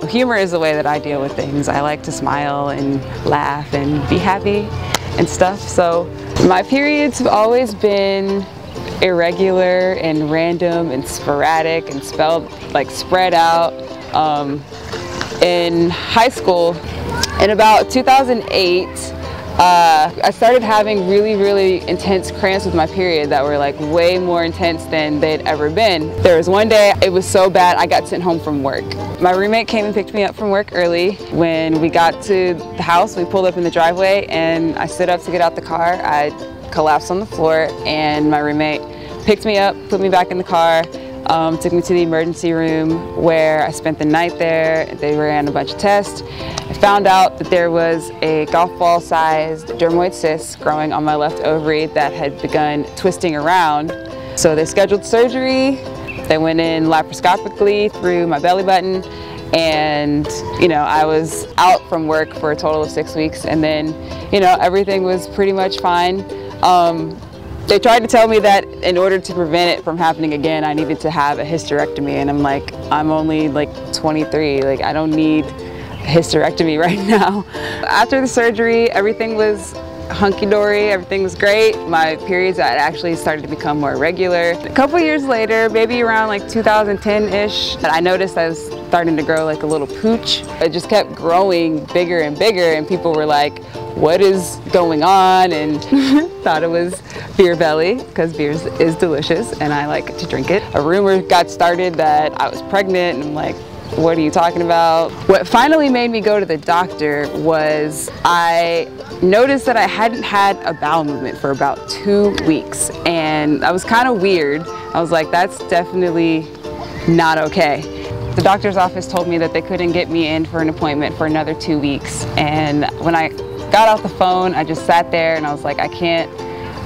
humor is the way that I deal with things. I like to smile and laugh and be happy and stuff. So my periods have always been irregular and random and sporadic and spread out. In high school, in about 2008, I started having really intense cramps with my period that were like way more intense than they'd ever been. There was one day, it was so bad I got sent home from work. My roommate came and picked me up from work early. When we got to the house, we pulled up in the driveway and I stood up to get out the car. I collapsed on the floor and my roommate picked me up, put me back in the car, took me to the emergency room where I spent the night there. They ran a bunch of tests. I found out that there was a golf ball sized dermoid cyst growing on my left ovary that had begun twisting around. So they scheduled surgery. They went in laparoscopically through my belly button, and I was out from work for a total of 6 weeks, and then everything was pretty much fine. They tried to tell me that in order to prevent it from happening again, I needed to have a hysterectomy, and I'm like, I'm only like 23, like I don't need a hysterectomy right now. After the surgery, everything was hunky-dory, everything was great. My periods had actually started to become more regular. A couple years later, maybe around like 2010-ish, I noticed I was starting to grow like a little pooch. It just kept growing bigger and bigger, and people were like, what is going on? And thought it was beer belly, because beer is delicious and I like to drink it. A rumor got started that I was pregnant, and I'm like, what are you talking about? What finally made me go to the doctor was I noticed that I hadn't had a bowel movement for about 2 weeks, and that was kind of weird. I was like, that's definitely not okay. The doctor's office told me that they couldn't get me in for an appointment for another 2 weeks, and when I got off the phone, I just sat there and I was like, I can't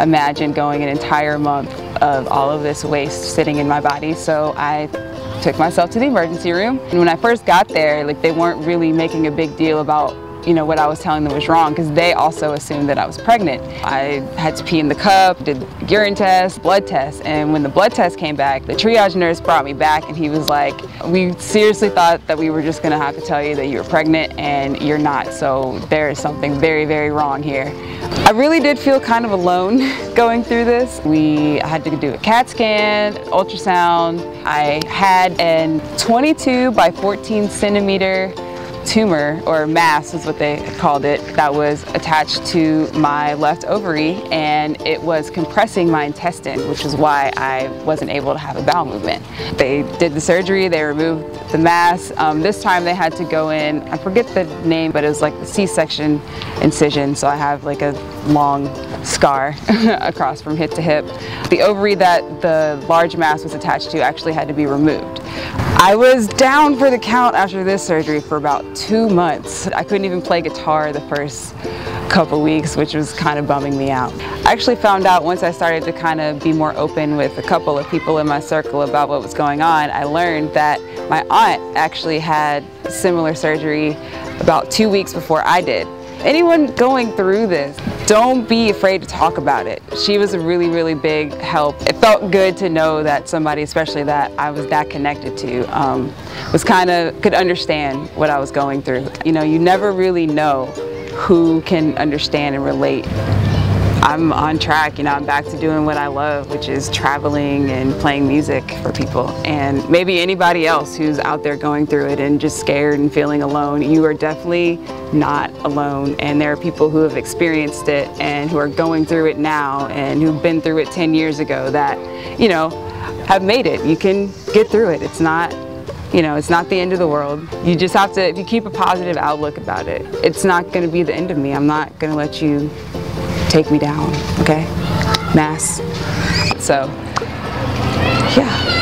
imagine going an entire month of all of this waste sitting in my body. So I took myself to the emergency room. And when I first got there, like, they weren't really making a big deal about what I was telling them was wrong, because they also assumed that I was pregnant. I had to pee in the cup, did urine tests, blood tests, and when the blood test came back, the triage nurse brought me back and he was like, we seriously thought that we were just gonna have to tell you that you were pregnant, and you're not, so there is something very wrong here. I really did feel kind of alone going through this. We had to do a CAT scan, ultrasound. I had a 22 by 14 centimeter tumor, or mass is what they called it, that was attached to my left ovary, and it was compressing my intestine, which is why I wasn't able to have a bowel movement. They did the surgery, they removed the mass. This time they had to go in, I forget the name, but it was like the C-section incision, so I have like a long scar across from hip to hip. The ovary that the large mass was attached to actually had to be removed. I was down for the count after this surgery for about 2 months. I couldn't even play guitar the first couple weeks, which was kind of bumming me out. I actually found out once I started to kind of be more open with a couple of people in my circle about what was going on. I learned that my aunt actually had similar surgery about 2 weeks before I did. Anyone going through this, don't be afraid to talk about it. She was a really big help. It felt good to know that somebody, especially that I was that connected to, could understand what I was going through. You never really know who can understand and relate. I'm on track, I'm back to doing what I love, which is traveling and playing music for people. And maybe anybody else who's out there going through it and just scared and feeling alone, you are definitely not alone. And there are people who have experienced it and who are going through it now and who've been through it 10 years ago that, have made it. You can get through it. It's not, it's not the end of the world. You just have to, if you keep a positive outlook about it, it's not going to be the end of me. I'm not going to let you take me down, okay? Mass. So, yeah.